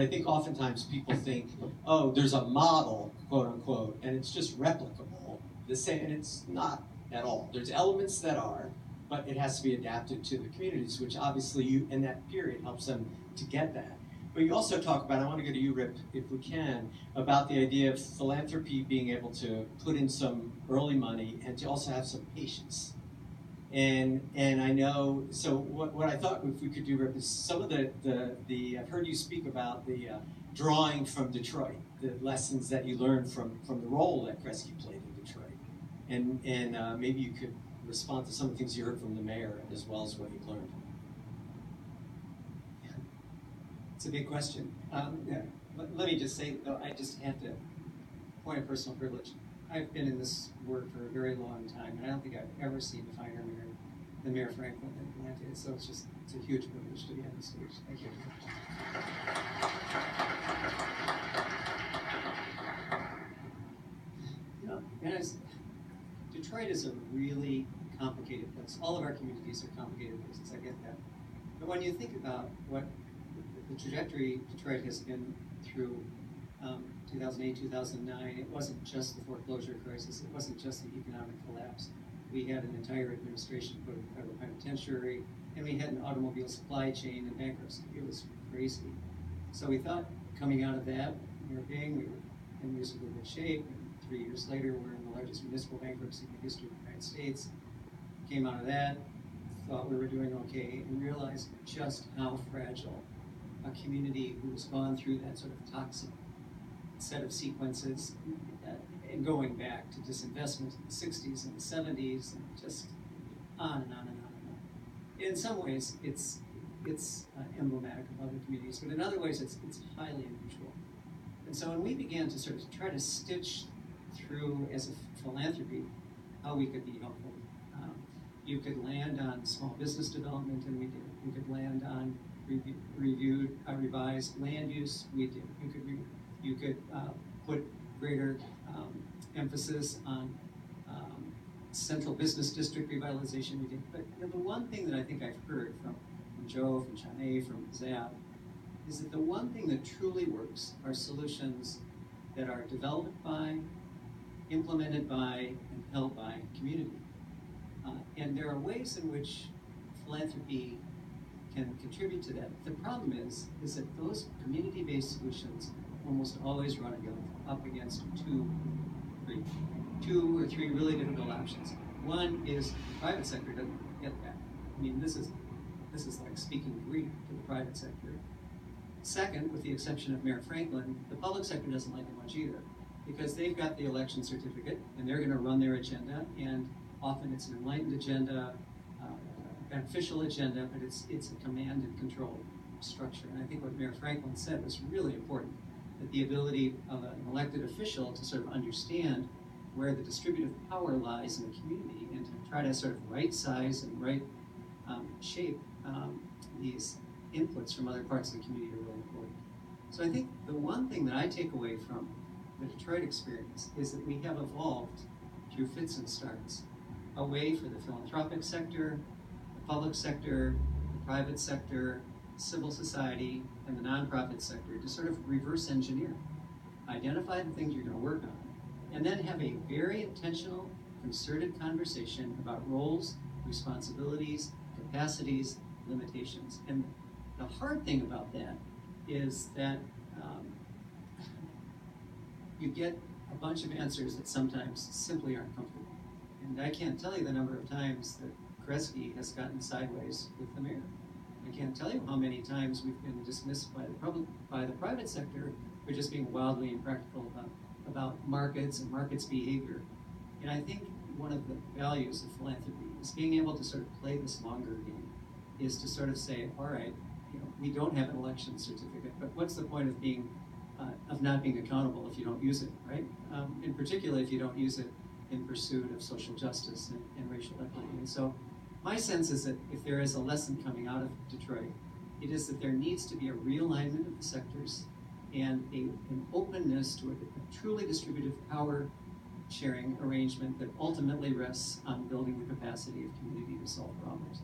And I think oftentimes people think, oh, there's a model, quote unquote, and it's just replicable. The same, and it's not at all. There's elements that are, but it has to be adapted to the communities, which obviously you, in that period, helps them to get that. But you also talk about, I want to go to you, Rip, if we can, about the idea of philanthropy being able to put in some early money and to also have some patience. And I know, so what I thought if we could do, Rip, is some of the I've heard you speak about the drawing from Detroit, the lessons that you learned from the role that Kresge played in Detroit. And maybe you could respond to some of the things you heard from the mayor as well as what you've learned. It's a big question. Yeah. Let me just say, though, I just have to point of personal privilege. I've been in this work for a very long time, and I don't think I've ever seen a finer mayor than Mayor Franklin in Atlanta. So it's a huge privilege to be on the stage. Thank you. You know, and Detroit is a really complicated place. All of our communities are complicated places. I get that. But when you think about what the trajectory Detroit has been through 2008, 2009, it wasn't just the foreclosure crisis, it wasn't just the economic collapse. We had an entire administration put in the federal penitentiary, and we had an automobile supply chain and bankruptcy. It was crazy. So we thought coming out of that, we were in reasonably good shape, and 3 years later, we're in the largest municipal bankruptcy in the history of the United States. Came out of that, thought we were doing okay, and realized just how fragile a community who has gone through that sort of toxic set of sequences and going back to disinvestment in the 60s and the 70s and just on and on and on and on. In some ways, it's emblematic of other communities, but in other ways, it's highly unusual. And so when we began to sort of try to stitch through as a philanthropy how we could be helpful, you could land on small business development, and we did. You could land on revised land use, we did. You could put greater emphasis on central business district revitalization, we did. But you know, the one thing that I think I've heard from Joe, from Chane, from Zab, is that the one thing that truly works are solutions that are developed by, implemented by, and held by community. And there are ways in which philanthropy can contribute to that. The problem is that those community-based solutions almost always run up against two or three really difficult options. One is the private sector doesn't get that. I mean, this is like speaking Greek to the private sector. Second, with the exception of Mayor Franklin, the public sector doesn't like it much either, because they've got the election certificate and they're going to run their agenda, and often it's an enlightened agenda, beneficial agenda, but it's a command and control structure. And I think what Mayor Franklin said was really important, that the ability of an elected official to sort of understand where the distributive power lies in the community and to try to sort of right size and right shape these inputs from other parts of the community are really important. So I think the one thing that I take away from the Detroit experience is that we have evolved through fits and starts a way for the philanthropic sector, the public sector, the private sector, civil society, and the nonprofit sector to sort of reverse engineer, identify the things you're going to work on, and then have a very intentional, concerted conversation about roles, responsibilities, capacities, limitations. And the hard thing about that is that you get a bunch of answers that sometimes simply aren't comfortable. And I can't tell you the number of times that Kresge has gotten sideways with the mayor. I can't tell you how many times we've been dismissed by the private sector for just being wildly impractical about markets and markets' behavior. And I think one of the values of philanthropy is being able to sort of play this longer game, is to sort of say, all right, you know, we don't have an election certificate, but what's the point of not being accountable if you don't use it, right? In particular, if you don't use it in pursuit of social justice and racial equity. And so my sense is that if there is a lesson coming out of Detroit, it is that there needs to be a realignment of the sectors and an openness to a truly distributive power sharing arrangement that ultimately rests on building the capacity of community to solve problems.